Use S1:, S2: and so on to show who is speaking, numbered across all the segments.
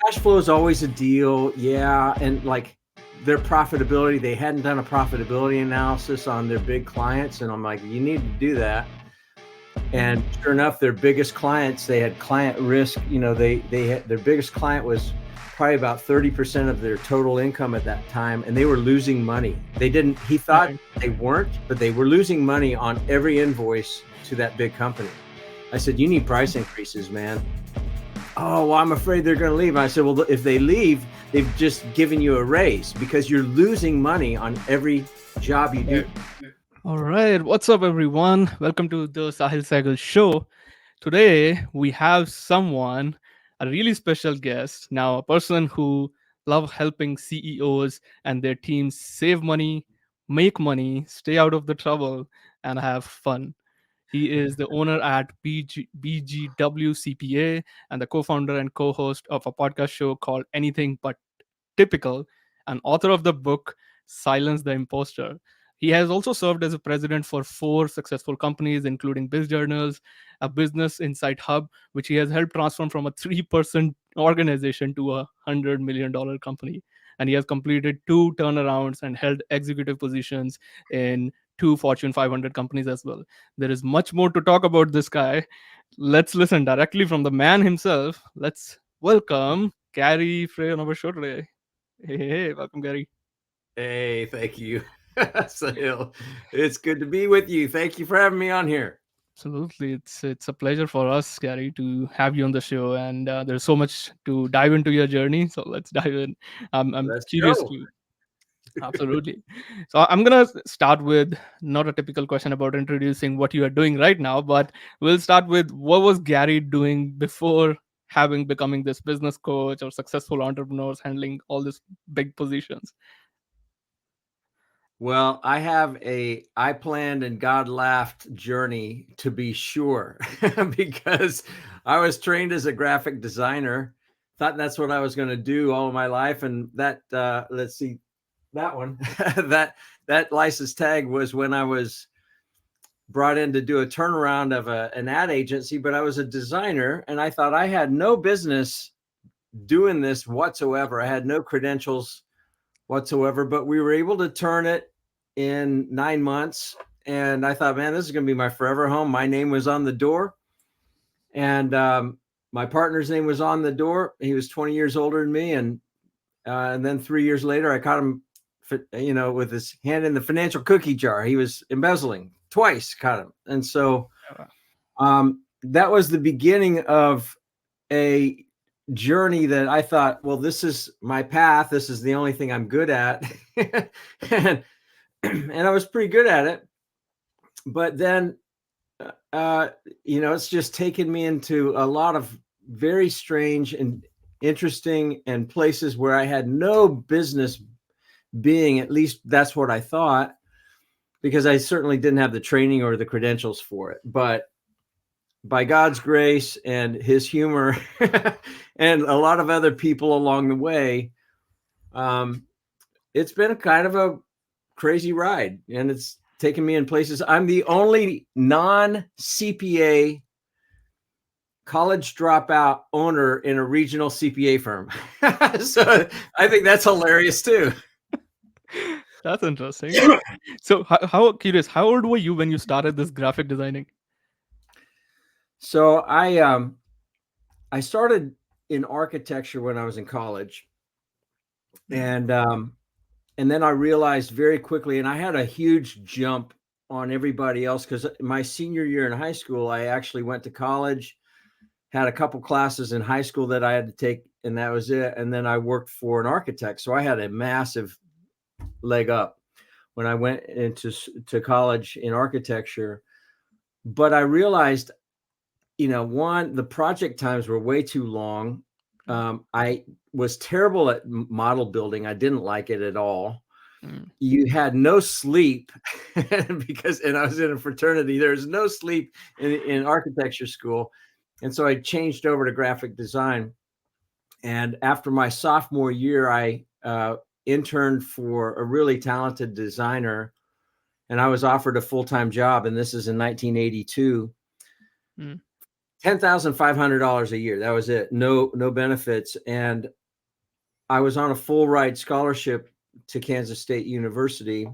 S1: cash flow is always a deal. Yeah. And like their profitability, they hadn't done a profitability analysis on their big clients. And I'm like, you need to do that. And sure enough, their biggest clients, they had client risk. They had, their biggest client was probably about 30% of their total income at that time, and they were losing money. He thought
S2: Right.
S1: they weren't, but they were losing money on every invoice to that big company. I said, you need price increases, man. Oh, well, I'm afraid they're going to leave. I said, well, if they leave, they've just given you a raise because you're losing money on every job you do.
S2: All right. What's up, everyone? Welcome to the Sehgal show. Today, we have a really special guest. Now, a person who love helping CEOs and their teams save money, make money, stay out of the trouble, and have fun. He is the owner at BGW CPA and the co-founder and co-host of a podcast show called Anything But Typical, and author of the book Silence The Imposter. He has also served as a president for 4 successful companies, including BizJournals, a business insight hub, which he has helped transform from a 3% organization to a $100 million company. And he has completed 2 turnarounds and held executive positions in 2 Fortune 500 companies as well. There is much more to talk about this guy. Let's listen directly from the man himself. Let's welcome Gary Frey on our show today. Hey, welcome, Gary.
S1: Hey, thank you, Sahil. It's good to be with you. Thank you for having me on here.
S2: Absolutely, it's a pleasure for us, Gary, to have you on the show. And there's so much to dive into your journey. So let's dive in. I'm
S1: Let's
S2: curious
S1: go.
S2: to absolutely. So I'm gonna start with not a typical question about introducing what you are doing right now, but we'll start with what was Gary doing before having becoming this business coach or successful entrepreneurs handling all these big positions.
S1: Well, I have I planned and God laughed journey to be sure, because I was trained as a graphic designer, thought that's what I was going to do all of my life. And that, let's see, that one, that license tag was when I was brought in to do a turnaround of an ad agency, but I was a designer and I thought I had no business doing this whatsoever. I had no credentials whatsoever, but we were able to turn it in 9 months. And I thought, man, this is going to be my forever home. My name was on the door, and my partner's name was on the door. He was 20 years older than me. And then 3 years later, I caught him, with his hand in the financial cookie jar. He was embezzling twice, caught him. And so that was the beginning of a journey that I thought, well, this is my path. This is the only thing I'm good at. and, and I was pretty good at it. But then, it's just taken me into a lot of very strange and interesting and places where I had no business being. At least that's what I thought, because I certainly didn't have the training or the credentials for it. But by God's grace and his humor and a lot of other people along the way, it's been a kind of a crazy ride, and it's taken me in places. I'm the only non-CPA college dropout owner in a regional CPA firm. So I think that's hilarious too.
S2: That's interesting. So, how curious? How old were you when you started this graphic designing?
S1: So I started in architecture when I was in college, and then I realized very quickly, and I had a huge jump on everybody else, because my senior year in high school, I actually went to college, had a couple classes in high school that I had to take, and that was it. And then I worked for an architect, so I had a massive leg up when I went into college in architecture. But I realized, one, the project times were way too long. I was terrible at model building. I didn't like it at all. You had no sleep because, and I was in a fraternity, there's no sleep in architecture school. And so I changed over to graphic design. And after my sophomore year, I interned for a really talented designer, and I was offered a full-time job. And this is in 1982. $10,500 a year. That was it. No benefits. And I was on a full ride scholarship to Kansas State University,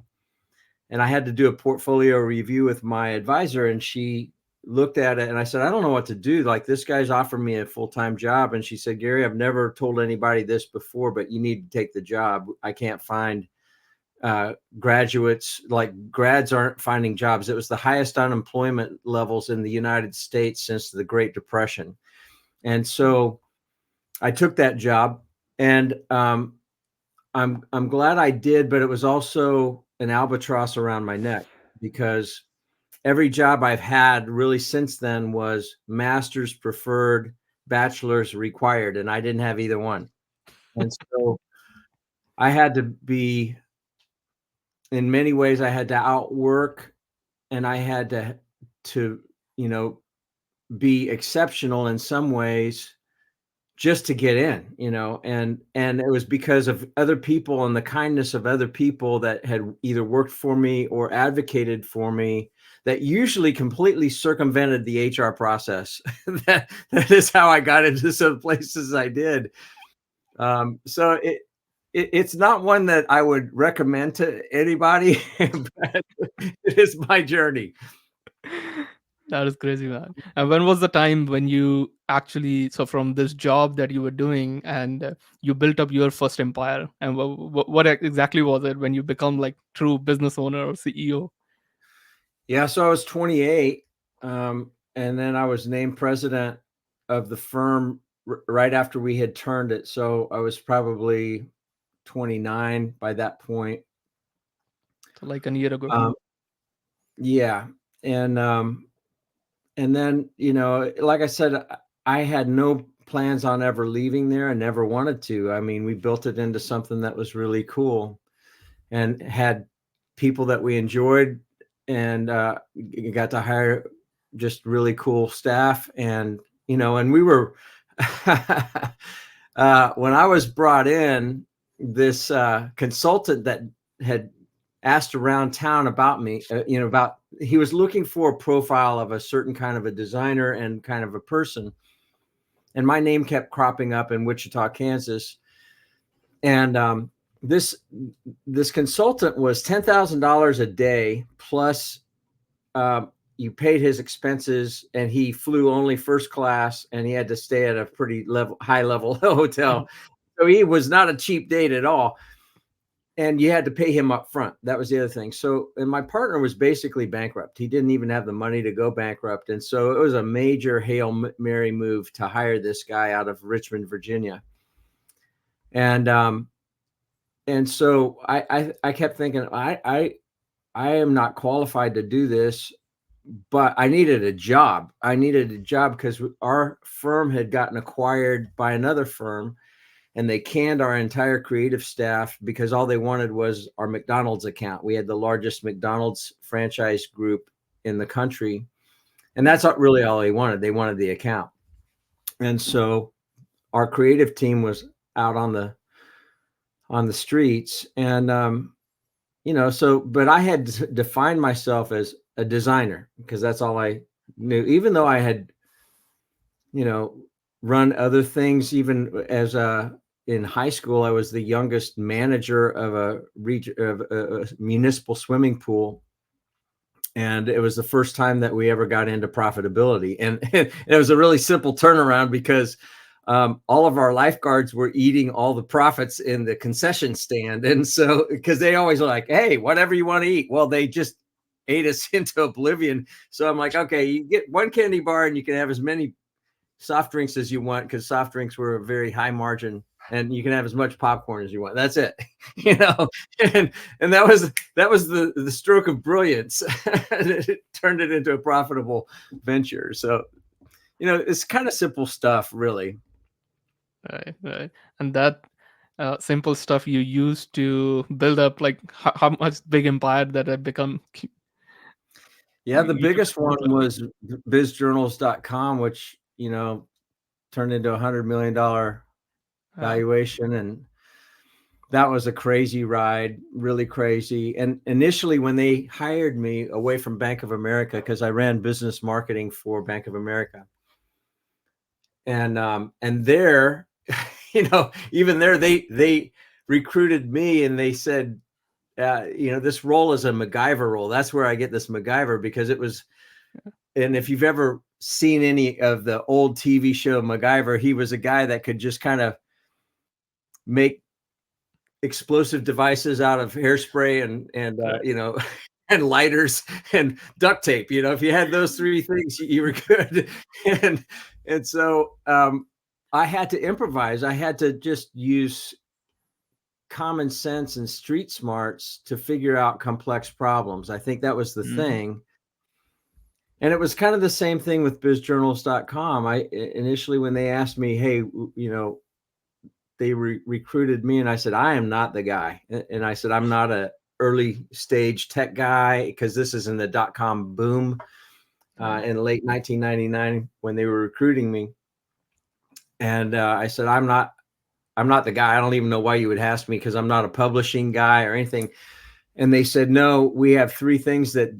S1: and I had to do a portfolio review with my advisor, and she looked at it and I said, I don't know what to do. Like, this guy's offered me a full-time job. And she said, Gary, I've never told anybody this before, but you need to take the job. I can't find graduates, like grads aren't finding jobs. It was the highest unemployment levels in the United States since the Great Depression. And so I took that job, and I'm glad I did, but it was also an albatross around my neck, because every job I've had really since then was master's preferred, bachelor's required, and I didn't have either one. And so I had to be, in many ways, I had to outwork, and I had to, be exceptional in some ways just to get in, and it was because of other people and the kindness of other people that had either worked for me or advocated for me, that usually completely circumvented the HR process. that is how I got into some places I did. So it's not one that I would recommend to anybody, but it is my journey.
S2: That is crazy, man. And when was the time when you actually, so from this job that you were doing, and you built up your first empire? And what exactly was it when you become like true business owner or CEO?
S1: Yeah, so I was 28, and then I was named president of the firm right after we had turned it. So I was probably 29 by that point.
S2: So like a year ago.
S1: Yeah, and then, like I said, I had no plans on ever leaving there. I never wanted to. I mean, we built it into something that was really cool, and had people that we enjoyed, and got to hire just really cool staff. And, and we were, when I was brought in, this consultant that had asked around town about me, he was looking for a profile of a certain kind of a designer and kind of a person. And my name kept cropping up in Wichita, Kansas. And this consultant was $10,000 a day, plus you paid his expenses, and he flew only first class, and he had to stay at a pretty high level hotel. So he was not a cheap date at all. And you had to pay him up front. That was the other thing. So, and my partner was basically bankrupt. He didn't even have the money to go bankrupt. And so it was a major Hail Mary move to hire this guy out of Richmond, Virginia. And so I kept thinking, I am not qualified to do this, but I needed a job. I needed a job because our firm had gotten acquired by another firm, and they canned our entire creative staff because all they wanted was our McDonald's account. We had the largest McDonald's franchise group in the country, and that's not really all they wanted. They wanted the account. And so our creative team was out on the streets, and but I had defined myself as a designer because that's all I knew, even though I had run other things. Even as in high school, I was the youngest manager of a municipal swimming pool, and it was the first time that we ever got into profitability. And it was a really simple turnaround because all of our lifeguards were eating all the profits in the concession stand. And so, because they always were like, hey, whatever you want to eat. Well, they just ate us into oblivion. So I'm like, okay, you get one candy bar and you can have as many soft drinks as you want, because soft drinks were a very high margin, and you can have as much popcorn as you want. That's it. And that was the stroke of brilliance. It turned it into a profitable venture. So, it's kind of simple stuff, really.
S2: Right. And that simple stuff you used to build up, like how much big empire that had become.
S1: Yeah, the biggest one was bizjournals.com, which, turned into $100 million valuation. And that was a crazy ride, really crazy. And initially, when they hired me away from Bank of America, because I ran business marketing for Bank of America, and there, even there, they recruited me, and they said, this role is a MacGyver role. That's where I get this MacGyver, because it was, and if you've ever seen any of the old TV show MacGyver, he was a guy that could just kind of make explosive devices out of hairspray and and lighters and duct tape. If you had those three things, you were good. And so I had to improvise. I had to just use common sense and street smarts to figure out complex problems. I think that was the thing. And it was kind of the same thing with bizjournals.com. I initially, when they asked me, hey, they recruited me, and I said, I am not the guy. And I said, I'm not a early stage tech guy, because this is in the .com boom in late 1999 when they were recruiting me. And I said, I'm not the guy. I don't even know why you would ask me, because I'm not a publishing guy or anything. And they said, no, we have three things that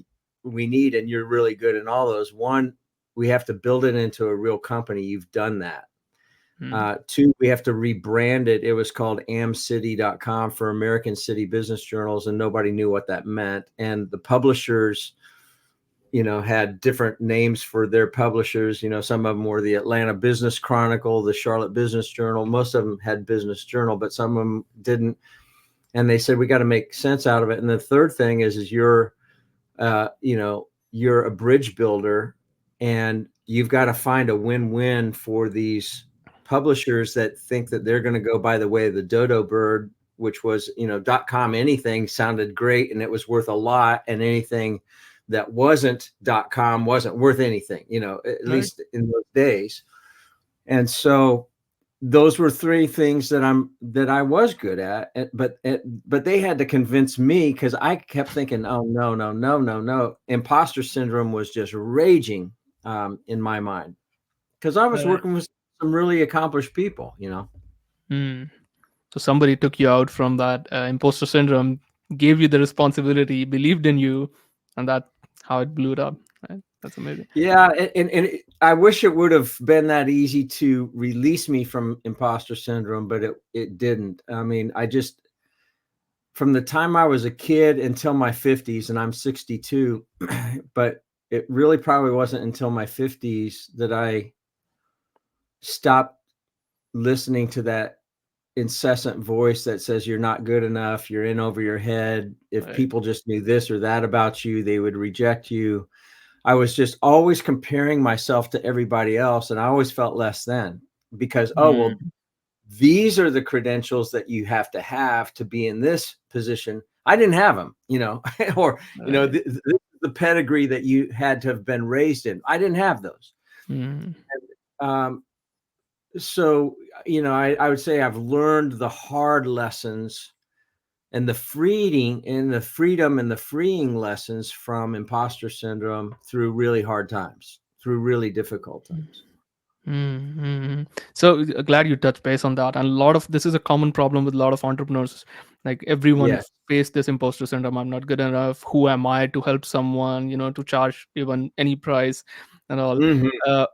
S1: we need, and you're really good in all those. One, we have to build it into a real company. You've done that. Two, we have to rebrand it. It was called amcity.com for American City Business Journals, and nobody knew what that meant. And the publishers, had different names for their publishers. Some of them were the Atlanta Business Chronicle, the Charlotte Business Journal. Most of them had Business Journal, but some of them didn't. And they said, we got to make sense out of it. And the third thing is you're a bridge builder, and you've got to find a win-win for these publishers that think that they're going to go by the way of the dodo bird, which was, .com anything sounded great and it was worth a lot, and anything that wasn't .com wasn't worth anything, at least in those days. And so those were three things that I was good at, but they had to convince me, because I kept thinking, oh, no. Imposter syndrome was just raging in my mind, because I was working with some really accomplished people,
S2: So somebody took you out from that imposter syndrome, gave you the responsibility, believed in you, and that's how it blew it up. Right? That's amazing.
S1: Yeah, and I wish it would have been that easy to release me from imposter syndrome, but it didn't. I mean, from the time I was a kid until my 50s, and I'm 62, but it really probably wasn't until my 50s that I stopped listening to that incessant voice that says you're not good enough, you're in over your head. If people just knew this or that about you, they would reject you. I was just always comparing myself to everybody else, and I always felt less than, because these are the credentials that you have to be in this position. I didn't have them, or the pedigree that you had to have been raised in. I didn't have those. So, I would say I've learned the hard lessons and the freedom and the freeing lessons from imposter syndrome through really hard times, through really difficult times.
S2: So glad you touched base on that. And this is a common problem with a lot of entrepreneurs. Like everyone face this imposter syndrome. I'm not good enough. Who am I to help someone, to charge even any price and all.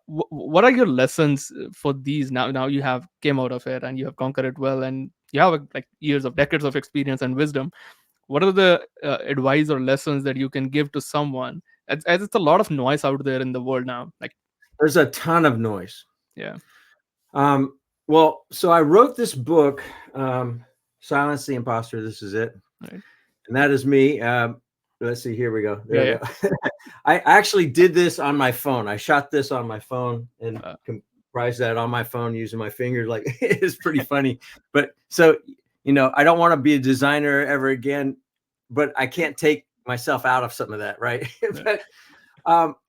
S2: What are your lessons for these? Now you have came out of it and you have conquered it well, and you have like decades of experience and wisdom. What are the advice or lessons that you can give to someone? As it's a lot of noise out there in the world now. Like
S1: there's a ton of noise.
S2: Yeah.
S1: Well, so I wrote this book, Silence the Imposter. This is it.
S2: Right.
S1: And that is me. Let's see. Here we go. There we go. I actually did this on my phone. I shot this on my phone and comprised that on my phone using my fingers. Like, it's pretty funny. But so, I don't want to be a designer ever again, but I can't take myself out of some of that. Right. But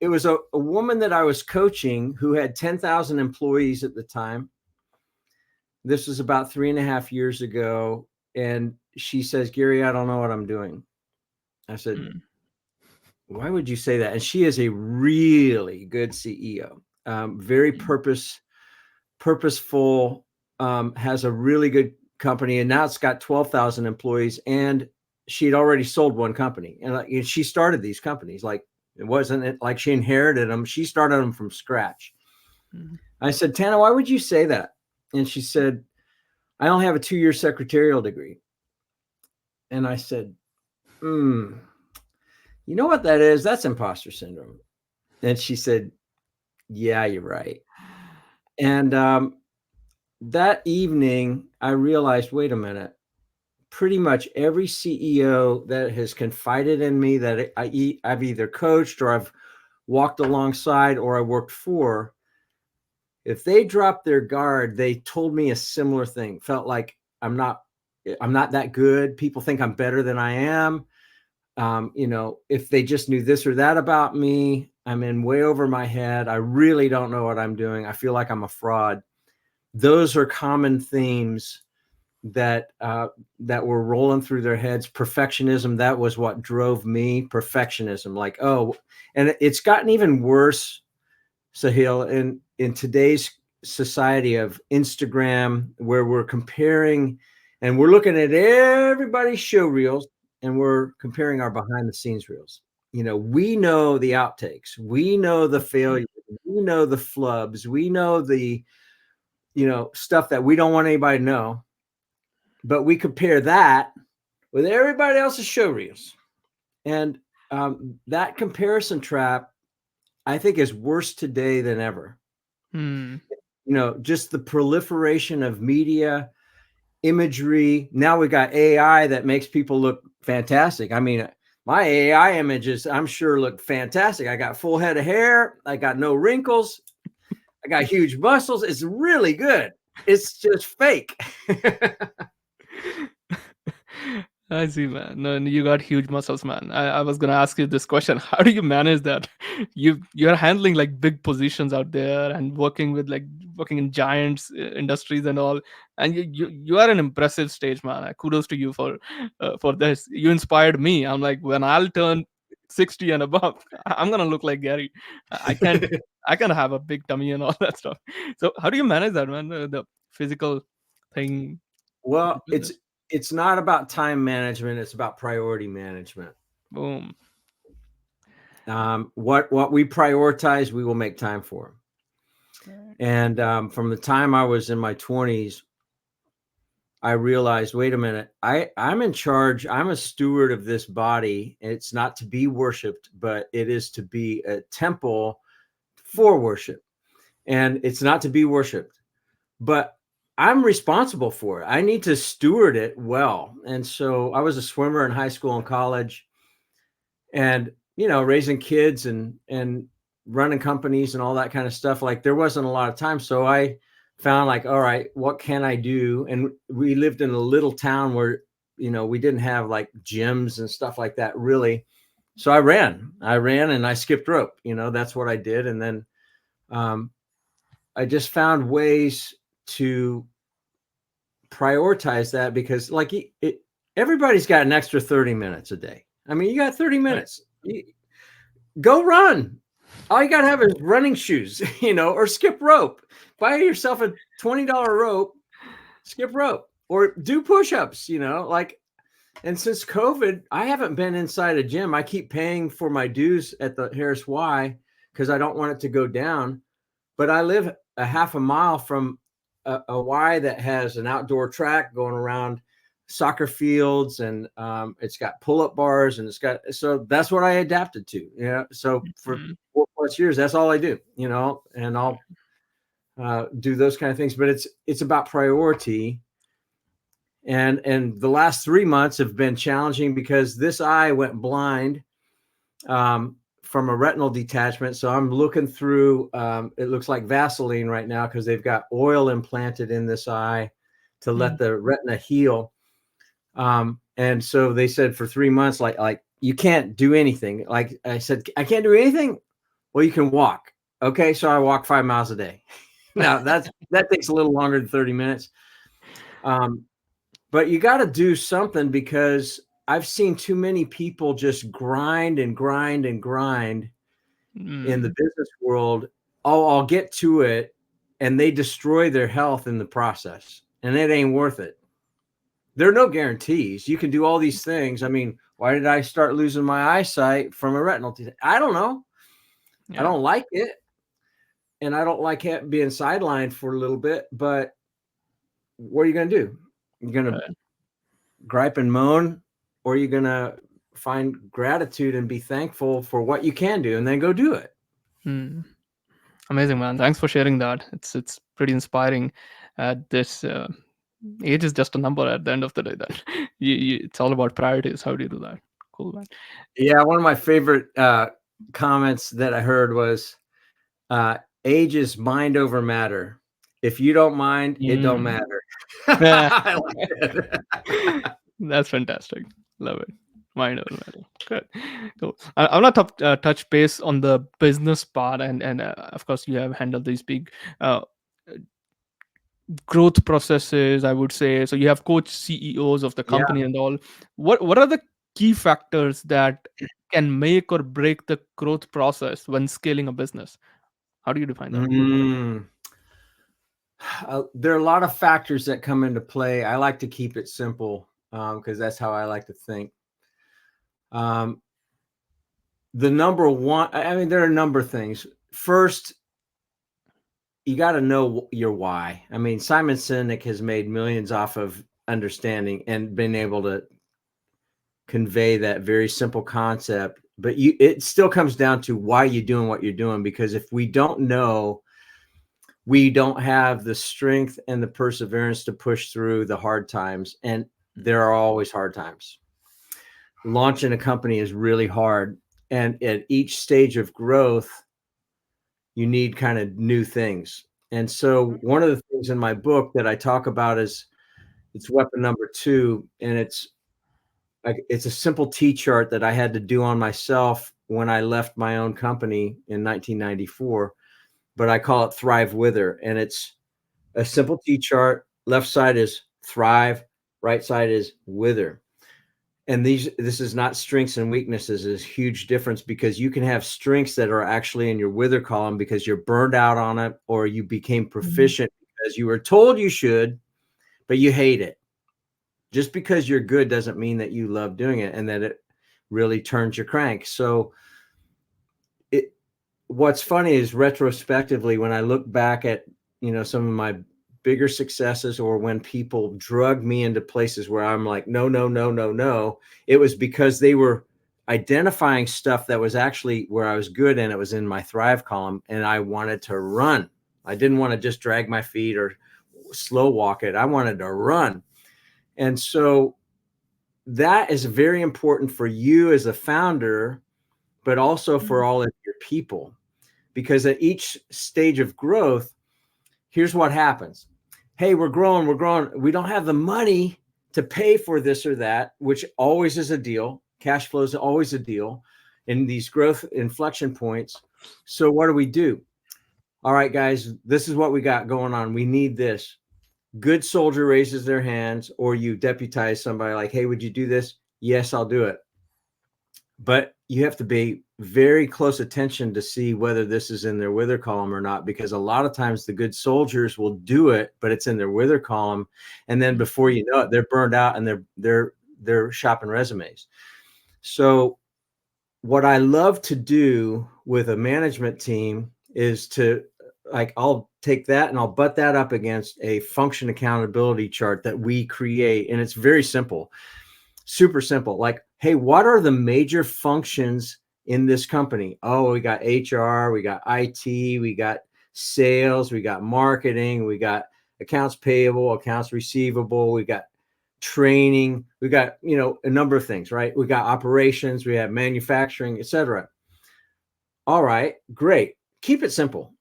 S1: it was a woman that I was coaching who had 10,000 employees at the time. This was about 3.5 years ago. And she says, Gary, I don't know what I'm doing. I said, why would you say that? And she is a really good CEO, very purposeful, has a really good company. And now it's got 12,000 employees. And she had already sold one company. And she started these companies. Like, it wasn't like she inherited them. She started them from scratch. I said, Tana, why would you say that? And she said, I only have a 2-year secretarial degree. And I said, you know what that is? That's imposter syndrome. And she said, yeah, you're right. And that evening, I realized, wait a minute, pretty much every CEO that has confided in me that I've either coached or I've walked alongside or I worked for, if they dropped their guard, they told me a similar thing. Felt like I'm not that good. People think I'm better than I am. If they just knew this or that about me, I'm in way over my head. I really don't know what I'm doing. I feel like I'm a fraud. Those are common themes that were rolling through their heads. Perfectionism, that was what drove me. Perfectionism, like, oh, and it's gotten even worse, Sahil, in today's society of Instagram, where we're comparing and we're looking at everybody's show reels and we're comparing our behind the scenes reels. We know the outtakes, we know the failures, we know the flubs, we know the stuff that we don't want anybody to know, but we compare that with everybody else's show reels. And that comparison trap, I think, is worse today than ever. Just the proliferation of media, imagery. Now we got AI that makes people look fantastic. I mean, my AI images, I'm sure, look fantastic. I got full head of hair. I got no wrinkles. I got huge muscles. It's really good. It's just fake.
S2: I see, man. No, you got huge muscles, man. I was gonna ask you this question: how do you manage that? You're handling like big positions out there and working in giants industries and all, and you are an impressive stage, man. Kudos to you for this. You inspired me. I'm like, when I'll turn 60 and above, I'm gonna look like Gary. I can't. I can have a big tummy and all that stuff. So how do you manage that, man? The physical thing.
S1: Well, it's not about time management. It's about priority management.
S2: Boom.
S1: What we prioritize, we will make time for. And from the time I was in my 20s, I realized, wait a minute, I'm in charge. I'm a steward of this body. It's not to be worshiped, but it is to be a temple for worship. And it's not to be worshiped, but I'm responsible for it. I need to steward it well. And so I was a swimmer in high school and college, and raising kids and running companies and all that kind of stuff. Like, there wasn't a lot of time. So I found, like, all right, what can I do? And we lived in a little town where, we didn't have like gyms and stuff like that, really. So I ran and I skipped rope. That's what I did. And then I just found ways to prioritize that, because like everybody's got an extra 30 minutes a day. I mean, you got 30 minutes. Go run. All you got to have is running shoes, or skip rope. Buy yourself a $20 rope, skip rope, or do push-ups, and since COVID, I haven't been inside a gym. I keep paying for my dues at the Harris Y because I don't want it to go down. But I live a half a mile from a Y that has an outdoor track going around soccer fields, and it's got pull-up bars, and so that's what I adapted to. So for 4+ years, that's all I do. And I'll do those kind of things. But it's about priority. And the last 3 months have been challenging because this eye went blind from a retinal detachment. So I'm looking through, it looks like Vaseline right now, because they've got oil implanted in this eye to let the retina heal. And so they said for 3 months, like you can't do anything. Like I said, I can't do anything. Well, you can walk. Okay. So I walk 5 miles a day. Now that takes a little longer than 30 minutes. But you got to do something, because I've seen too many people just grind and grind and grind in the business world. I'll get to it, and they destroy their health in the process, and it ain't worth it. There are no guarantees. You can do all these things. I mean, why did I start losing my eyesight from a retinal disease? I don't know. Yeah. I don't like it. and I don't like being sidelined for a little bit, but what are you going to do? You're going to gripe and moan, or you're going to find gratitude and be thankful for what you can do and then go do it.
S2: Amazing, man. Thanks for sharing that. It's pretty inspiring. This age is just a number at the end of the day. That it's all about priorities. How do you do that? Cool, man.
S1: Yeah, one of my favorite comments that I heard was, age is mind over matter. If you don't mind, it don't matter. I like it.
S2: That's fantastic. Love it. Mind over matter. Good. Cool. I want to touch base on the business part, and of course, you have handled these big growth processes, I would say. So you have coach CEOs of the
S1: Yeah.
S2: company and all. What are the key factors that can make or break the growth process when scaling a business? How do you define that?
S1: There are a lot of factors that come into play. I like to keep it simple because that's how I like to think. The number one, I mean, there are a number of things. First, you got to know your why. I mean, Simon Sinek has made millions off of understanding and been able to convey that very simple concept, but it still comes down to why you're doing what you're doing, because if we don't know, we don't have the strength and the perseverance to push through the hard times, and there are always hard times. Launching a company is really hard, and at each stage of growth you need kind of new things. And so one of the things in my book that I talk about is, it's weapon number 2, and it's a simple T-chart that I had to do on myself when I left my own company in 1994, but I call it Thrive Wither. And it's a simple T-chart. Left side is thrive, right side is wither. And this is not strengths and weaknesses. Is a huge difference, because you can have strengths that are actually in your wither column because you're burned out on it, or you became proficient because you were told you should, but you hate it. Just because you're good doesn't mean that you love doing it and that it really turns your crank. So what's funny is, retrospectively, when I look back at, some of my bigger successes, or when people drug me into places where I'm like, no, no, no, no, no, it was because they were identifying stuff that was actually where I was good, and it was in my thrive column, and I wanted to run. I didn't want to just drag my feet or slow walk it. I wanted to run. And so that is very important for you as a founder, but also for all of your people, because at each stage of growth, here's what happens. Hey, we're growing. We don't have the money to pay for this or that, which always is a deal. Cash flow is always a deal in these growth inflection points. So what do? All right, guys, this is what we got going on. We need this. Good soldier raises their hands, or you deputize somebody like, hey, would you do this? Yes, I'll do it. But you have to pay very close attention to see whether this is in their wither column or not, because a lot of times the good soldiers will do it, but it's in their wither column. And then before you know it, they're burned out and they're shopping resumes. So what I love to do with a management team is to, I'll take that and I'll butt that up against a function accountability chart that we create. And it's very simple, super simple. Like, hey, what are the major functions in this company? Oh, we got HR, we got IT, we got sales, we got marketing, we got accounts payable, accounts receivable, we got training, we got, a number of things, right? We got operations, we have manufacturing, etc. All right, great. Keep it simple.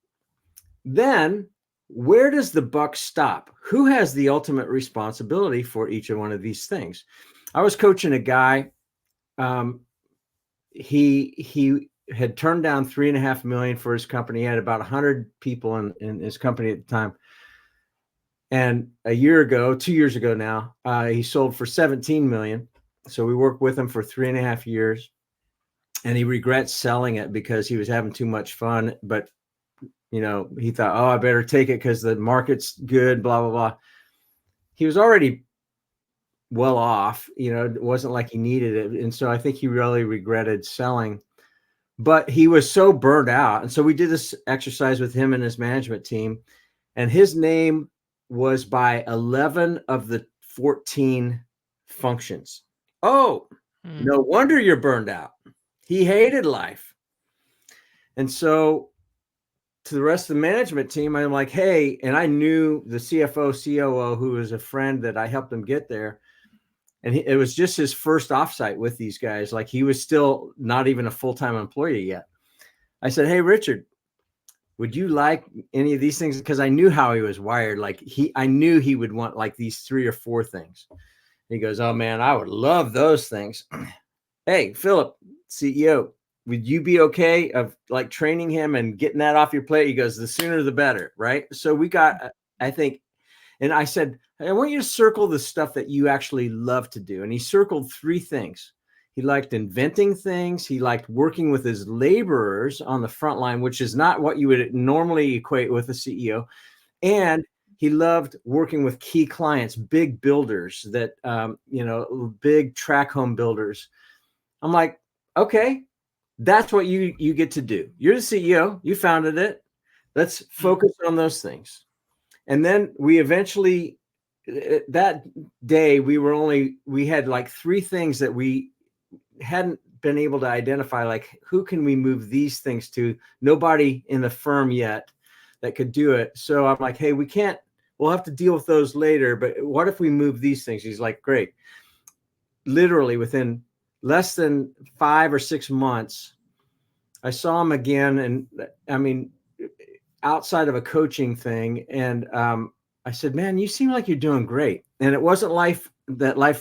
S1: Then where does the buck stop? Who has the ultimate responsibility for each one of these things? I was coaching a guy. He had turned down $3.5 million for his company. He had about 100 people in his company at the time. And 2 years ago now, he sold for 17 million. So we worked with him for 3.5 years, and he regrets selling it because he was having too much fun. But, he thought, oh, I better take it because the market's good, blah, blah, blah. He was already well off, it wasn't like he needed it. And so I think he really regretted selling. but he was so burned out. And so we did this exercise with him and his management team, and his name was by 11 of the 14 functions. Oh, no wonder you're burned out. He hated life. And so to the rest of the management team, I'm like, hey, and I knew the CFO, COO, who was a friend that I helped him get there. And it was just his first offsite with these guys. Like, he was still not even a full-time employee yet. I said, hey, Richard, would you like any of these things? Because I knew how he was wired. Like, I knew he would want like these 3 or 4 things. He goes, oh man, I would love those things. Hey, Philip, CEO, would you be okay of like training him and getting that off your plate? He goes, the sooner the better, right? So we got, I think, and I said, I want you to circle the stuff that you actually love to do. And he circled 3 things. He liked inventing things. He liked working with his laborers on the front line, which is not what you would normally equate with a CEO. And he loved working with key clients, big builders that, big track home builders. I'm like, okay, that's what you get to do. You're the CEO. You founded it. Let's focus on those things. And then we eventually, that day, we had like 3 things that we hadn't been able to identify, like, who can we move these things to? Nobody in the firm yet that could do it. So I'm like, hey, we'll have to deal with those later, but what if we move these things? He's like, great. Literally within less than 5 or 6 months, I saw him again. And I mean, outside of a coaching thing. And I said, man, you seem like you're doing great. And it wasn't life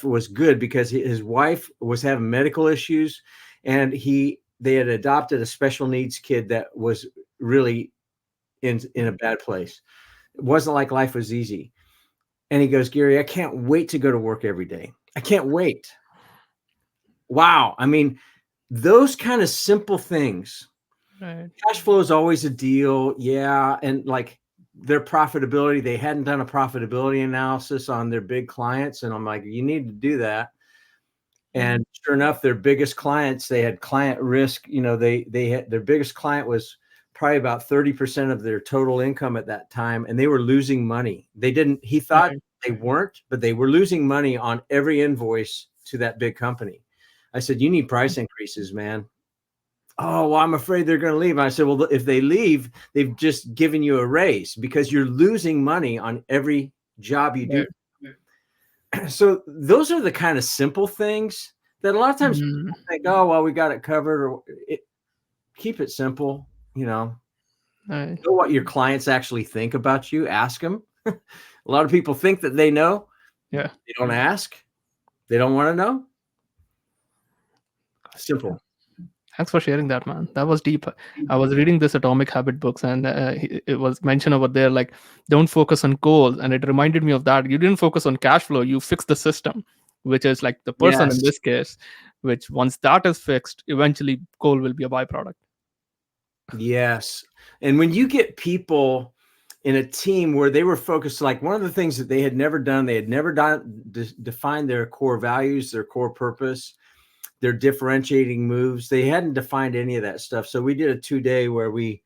S1: was good, because his wife was having medical issues, and they had adopted a special needs kid that was really in a bad place. It wasn't like life was easy. And he goes, Gary, I can't wait to go to work every day. I can't wait. Wow. I mean, those kind of simple things. Right. Cash flow is always a deal. Yeah. And like their profitability, they hadn't done a profitability analysis on their big clients. And I'm like, you need to do that. And sure enough, their biggest clients, they had client risk. They had, their biggest client was probably about 30% of their total income at that time. And they were losing money. He thought they weren't, but they were losing money on every invoice to that big company. I said, you need price increases, man. Oh, well, I'm afraid they're going to leave. I said, well, if they leave, they've just given you a raise, because you're losing money on every job you do. So those are the kind of simple things that a lot of times people think, oh, well, we got it covered. Keep it simple, know what your clients actually think about you. Ask them. A lot of people think that they know.
S2: Yeah.
S1: They don't ask. They don't want to know. Simple.
S2: Thanks for sharing that, man. That was deep. I was reading this Atomic Habit books, and it was mentioned over there, like, don't focus on goals. And it reminded me of that. You didn't focus on cash flow. You fixed the system, which is like the person in this case, which once that is fixed, eventually goal will be a byproduct.
S1: Yes. And when you get people in a team where they were focused, like one of the things that they had never done, they had never defined their core values, their core purpose, their differentiating moves. They hadn't defined any of that stuff. So we did a 2-day where we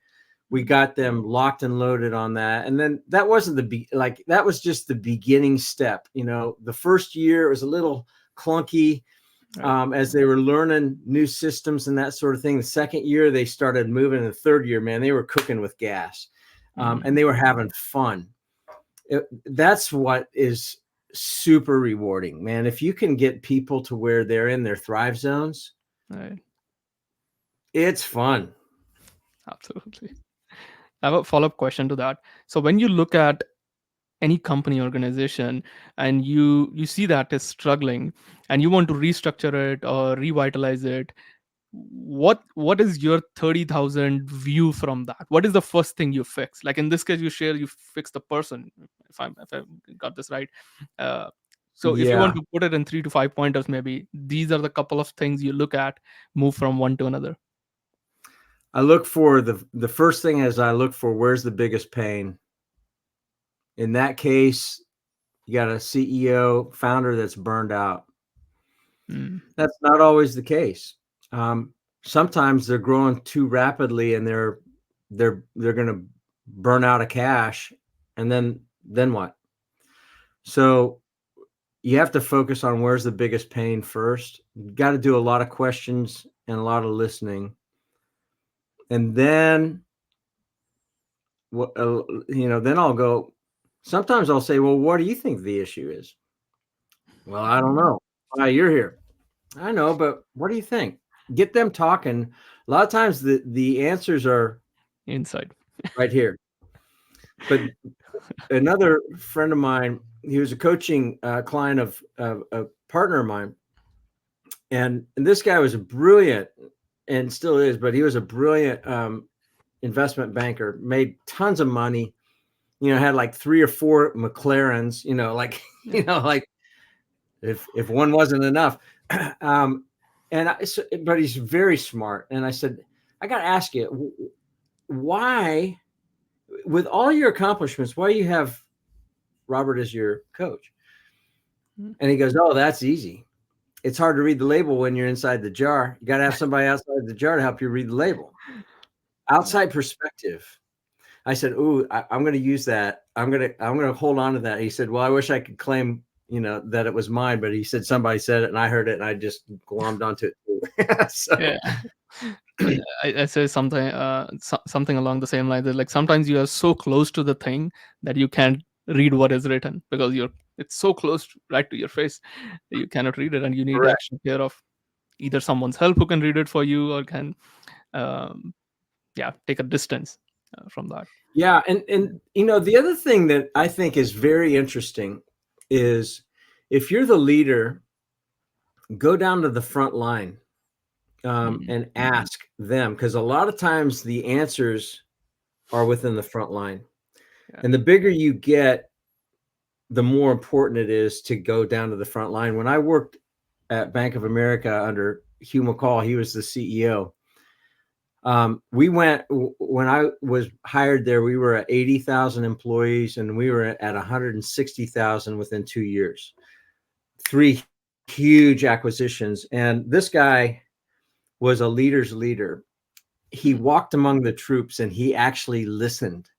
S1: got them locked and loaded on that. And then that wasn't that was just the beginning step. The first year it was a little clunky as they were learning new systems and that sort of thing. The second year they started moving. The third year, man, they were cooking with gas and they were having fun. That's what is super rewarding, man. If you can get people to where they're in their thrive zones, it's fun.
S2: Absolutely. I have a follow-up question to that. So when you look at any company organization and you see that is struggling and you want to restructure it or revitalize it, what is your 30,000 view from that? What is the first thing you fix? Like in this case, you fix the person, if I got this right. So if you want to put it in 3 to 5 pointers, maybe these are the couple of things you look at, move from one to another.
S1: I look for the first thing is I look for where's the biggest pain. In that case, you got a CEO, founder that's burned out. That's not always the case. sometimes they're growing too rapidly and they're going to burn out of cash, and then what? So you have to focus on where's the biggest pain first. You got to do a lot of questions and a lot of listening, and then what? Then I'll go. Sometimes I'll say, "Well, what do you think the issue is?" Well, I don't know. Why you're here? I know, but what do you think? Get them talking. A lot of times the answers are
S2: inside.
S1: right here. But another friend of mine, he was a coaching client of a partner of mine, and this guy was a brilliant, and still is, but he was a brilliant investment banker, made tons of money, had like 3 or 4 McLarens, like, like if one wasn't enough. But he's very smart. And I said, I got to ask you, why, with all your accomplishments, why you have Robert as your coach? And he goes, oh, that's easy. It's hard to read the label when you're inside the jar. You got to have somebody outside the jar to help you read the label. Outside perspective. I said, ooh, I'm going to use that. I'm going to hold on to that. He said, well, I wish I could claim, that it was mine, but he said, somebody said it and I heard it and I just glommed onto it too. So.
S2: Yeah. I say something something along the same lines. Like sometimes you are so close to the thing that you can't read what is written because it's so close right to your face that you cannot read it, and you need
S1: Correct.
S2: extra care of either someone's help who can read it for you or can take a distance from that.
S1: Yeah, and the other thing that I think is very interesting is if you're the leader, go down to the front line and ask them, because a lot of times the answers are within the front line. Yeah. And the bigger you get, the more important it is to go down to the front line. When I worked at Bank of America under Hugh McCall, he was the CEO. When I was hired there, we were at 80,000 employees and we were at 160,000 within 2 years. 3 huge acquisitions. And this guy was a leader's leader. He walked among the troops and he actually listened.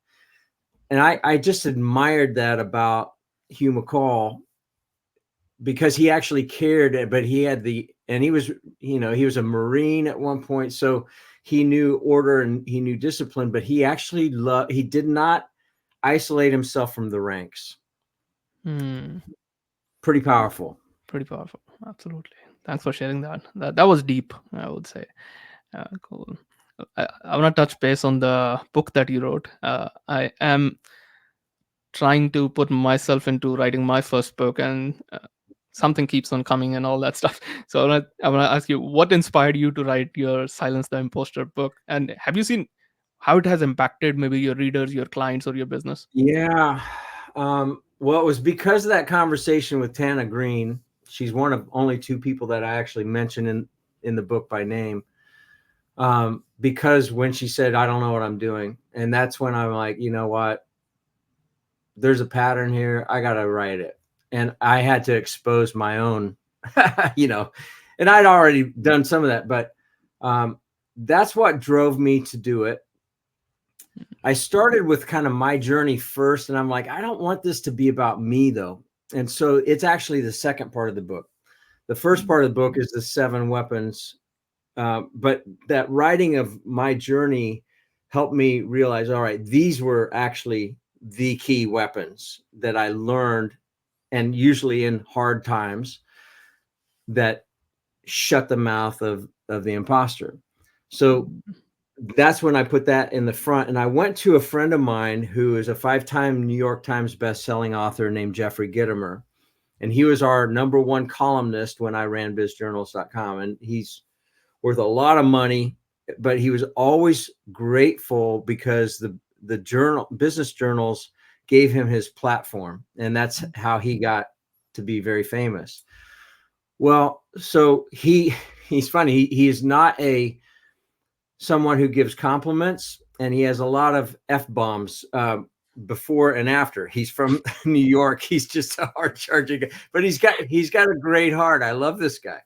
S1: And I just admired that about Hugh McCall, because he actually cared, but he had he was a Marine at one point. So he knew order and he knew discipline, but he actually he did not isolate himself from the ranks. Pretty powerful.
S2: Pretty powerful. Absolutely. Thanks for sharing that. That was deep, I would say. Cool. I want to touch base on the book that you wrote. I am trying to put myself into writing my first book, and something keeps on coming and all that stuff. So I want to ask you, what inspired you to write your Silence the Imposter book? And have you seen how it has impacted maybe your readers, your clients, or your business?
S1: Yeah. Well, it was because of that conversation with Tana Green. She's one of only 2 people that I actually mention in the book by name. Because when she said, I don't know what I'm doing. And that's when I'm like, you know what? There's a pattern here. I got to write it. And I had to expose my own, and I'd already done some of that, but that's what drove me to do it. I started with kind of my journey first, and I'm like, I don't want this to be about me though. And so it's actually the second part of the book. The first part of the book is the 7 weapons. But that writing of my journey helped me realize, all right, these were actually the key weapons that I learned, and usually in hard times, that shut the mouth of the imposter. So that's when I put that in the front. And I went to a friend of mine who is a 5-time New York Times best-selling author named Jeffrey Gitomer. And he was our #1 columnist when I ran bizjournals.com. And he's worth a lot of money, but he was always grateful because the business journals gave him his platform. And that's how he got to be very famous. Well, so he's funny. He is not someone who gives compliments, and he has a lot of F-bombs before and after. He's from New York. He's just a hard charging guy, but he's got a great heart. I love this guy.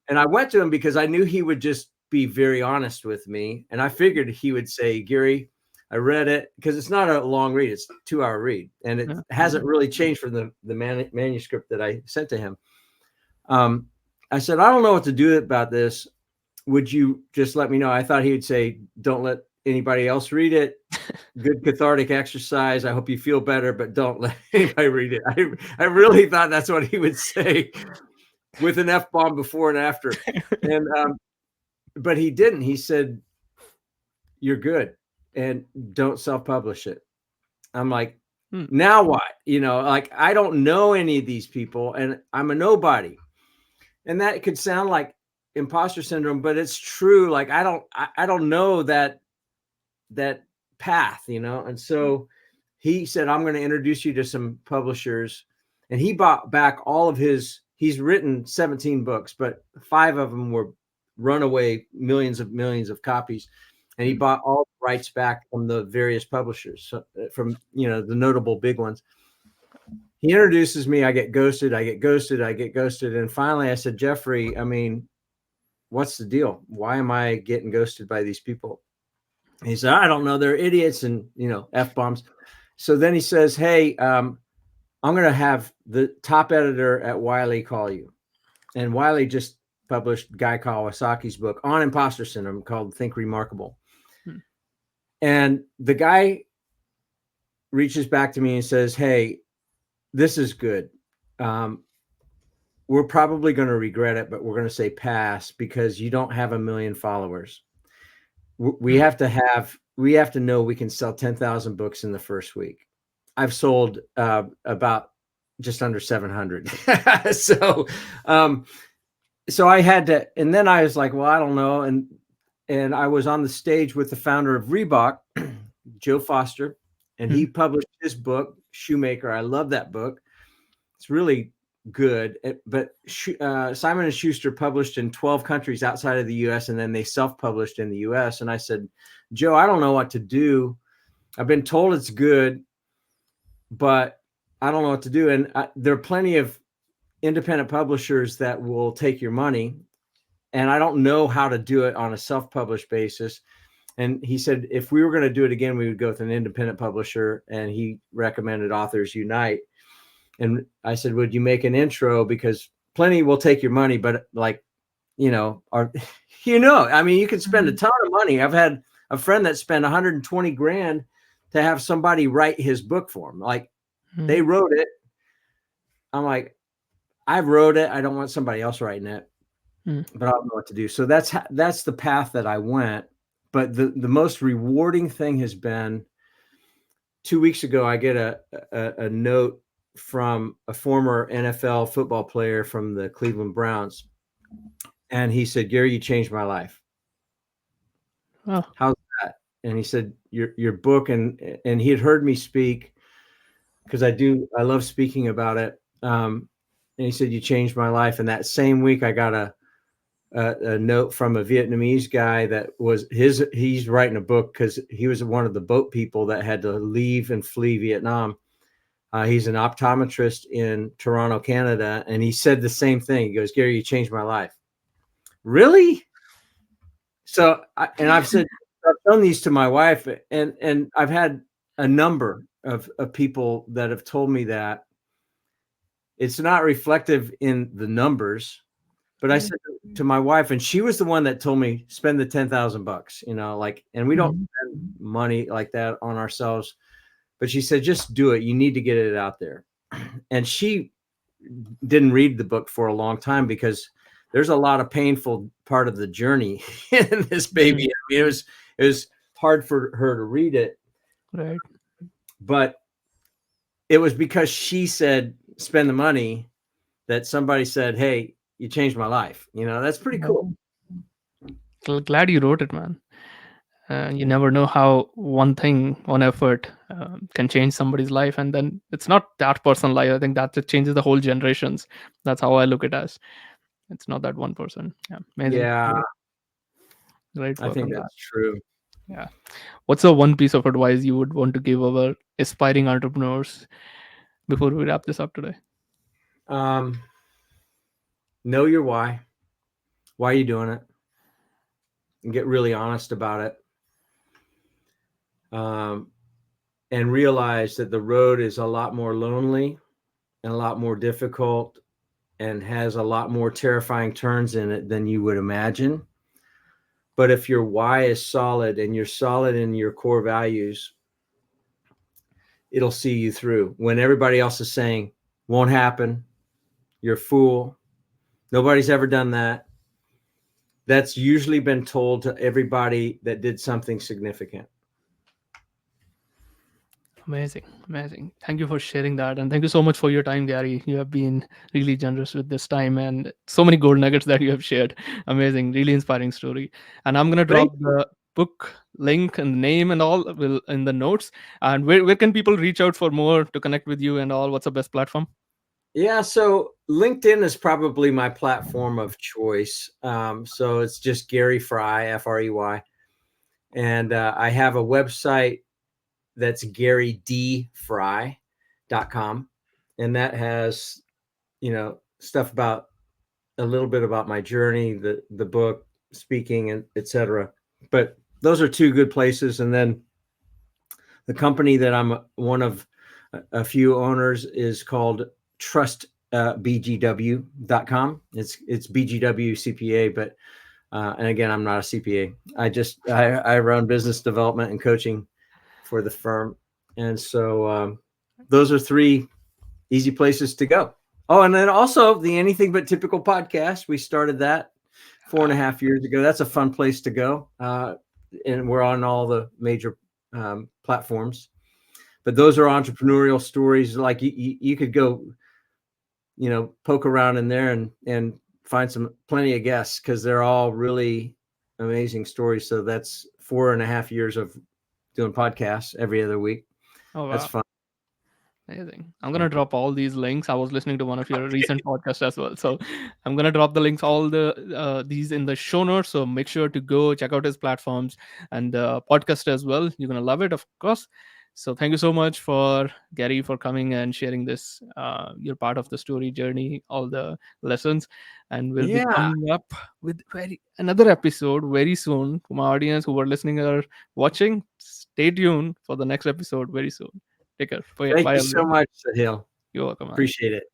S1: And I went to him because I knew he would just be very honest with me. And I figured he would say, Gary, I read it, because it's not a long read. It's a 2-hour read. And it hasn't really changed from the manuscript that I sent to him. I said, I don't know what to do about this. Would you just let me know? I thought he would say, don't let anybody else read it. Good cathartic exercise. I hope you feel better, but don't let anybody read it. I really thought that's what he would say, with an F-bomb before and after. And but he didn't. He said, you're good, and don't self-publish it. I'm like, now what? Like, I don't know any of these people, and I'm a nobody. And that could sound like imposter syndrome, but it's true. Like, I don't know that path, And so he said, I'm going to introduce you to some publishers. And he bought back all of he's written 17 books, but 5 of them were runaway millions of copies. And he bought all the rights back from the various publishers, from, the notable big ones. He introduces me. I get ghosted. And finally I said, Jeffrey, I mean, what's the deal? Why am I getting ghosted by these people? And he said, I don't know. They're idiots and, F-bombs. So then he says, hey, I'm going to have the top editor at Wiley call you. And Wiley just published Guy Kawasaki's book on imposter syndrome called Think Remarkable. And the guy reaches back to me and says, hey, this is good. We're probably going to regret it, but we're going to say pass, because you don't have 1 million followers. We have to know we can sell 10,000 books in the first week. I've sold about just under 700. So I had to, and then I was like, well, I don't know. And I was on the stage with the founder of Reebok, Joe Foster, and he published his book, Shoemaker. I love that book. It's really good. But Simon & Schuster published in 12 countries outside of the U.S., and then they self-published in the U.S. And I said, Joe, I don't know what to do. I've been told it's good, but I don't know what to do. And there are plenty of independent publishers that will take your money, and I don't know how to do it on a self-published basis. And he said, if we were going to do it again, we would go with an independent publisher. And he recommended Authors Unite. And I said, would you make an intro? Because plenty will take your money, but I mean, you can spend a ton of money. I've had a friend that spent 120 grand to have somebody write his book for him. Like, they wrote it. I'm like, I wrote it. I don't want somebody else writing it, but I don't know what to do. So that's the path that I went. But the most rewarding thing has been, 2 weeks ago, I get a note from a former NFL football player from the Cleveland Browns. And he said, Gary, you changed my life. Oh. How's that? And he said, your book, and he had heard me speak, because I love speaking about it. And he said, you changed my life. And that same week I got a note from a Vietnamese guy that was he's writing a book, because he was one of the boat people that had to leave and flee Vietnam. He's an optometrist in Toronto, Canada. And he said the same thing. He goes, Gary, you changed my life. Really? So, I've shown these to my wife, and I've had a number of people that have told me that it's not reflective in the numbers. But I said to my wife, and she was the one that told me, spend the $10,000, and we don't spend money like that on ourselves. But she said, just do it. You need to get it out there. And she didn't read the book for a long time, because there's a lot of painful part of the journey in this baby. I mean, it was hard for her to read it.
S2: Right.
S1: But it was because she said, spend the money, that somebody said, hey, you changed my life. That's pretty cool.
S2: Glad you wrote it, man. You never know how one effort can change somebody's life, and then it's not that person's life. I think that it changes the whole generations. That's how I look at it as. It's not that one person. Yeah, amazing.
S1: Yeah,
S2: right.
S1: I think that's true.
S2: Yeah. What's the one piece of advice you would want to give our aspiring entrepreneurs before we wrap this up today?
S1: Know your why. Why are you doing it? and get really honest about it, um, and realize that the road is a lot more lonely and a lot more difficult and has a lot more terrifying turns in it than you would imagine. But if your why is solid and you're solid in your core values, it'll see you through. When everybody else is saying, won't happen, you're a fool, nobody's ever done that, that's usually been told to everybody that did something significant.
S2: Amazing, amazing. Thank you for sharing that, and thank you so much for your time, Gary. You have been really generous with this time, and so many gold nuggets that you have shared. Amazing, really inspiring story. And I'm gonna
S1: Thank
S2: drop the book link and name and all will in the notes. And where can people reach out for more to connect with you and all? What's the best platform?
S1: Yeah, so LinkedIn is probably my platform of choice. So it's just Gary Frey, Frey. And I have a website that's garydfrey.com. And that has, stuff about a little bit about my journey, the book, speaking, and etc. But those are two good places. And then the company that I'm one of a few owners is called trustbgw.com. It's BGW CPA, but and again, I'm not a CPA. I run business development and coaching for the firm, and so those are three easy places to go. Oh, and then also the Anything But Typical podcast. We started that 4.5 years ago. That's a fun place to go, and we're on all the major platforms. But those are entrepreneurial stories. Like you could go, poke around in there and find plenty of guests because they're all really amazing stories. So that's 4.5 years of doing podcasts every other week.
S2: Oh
S1: That's
S2: wow.
S1: fun.
S2: Amazing. I'm gonna drop all these links. I was listening to one of your recent podcasts as well, so I'm gonna drop the links, all the these in the show notes. So make sure to go check out his platforms and the podcast as well. You're gonna love it, of course. So thank you so much for Gary for coming and sharing this. You're part of the story journey, all the lessons, and we'll be
S1: Yeah.
S2: coming up with another episode very soon. For my audience who are listening or watching, stay tuned for the next episode very soon. Take care. Bye,
S1: Thank
S2: bye
S1: you so
S2: everyone.
S1: much, Sahil.
S2: You're welcome, man.
S1: Appreciate it.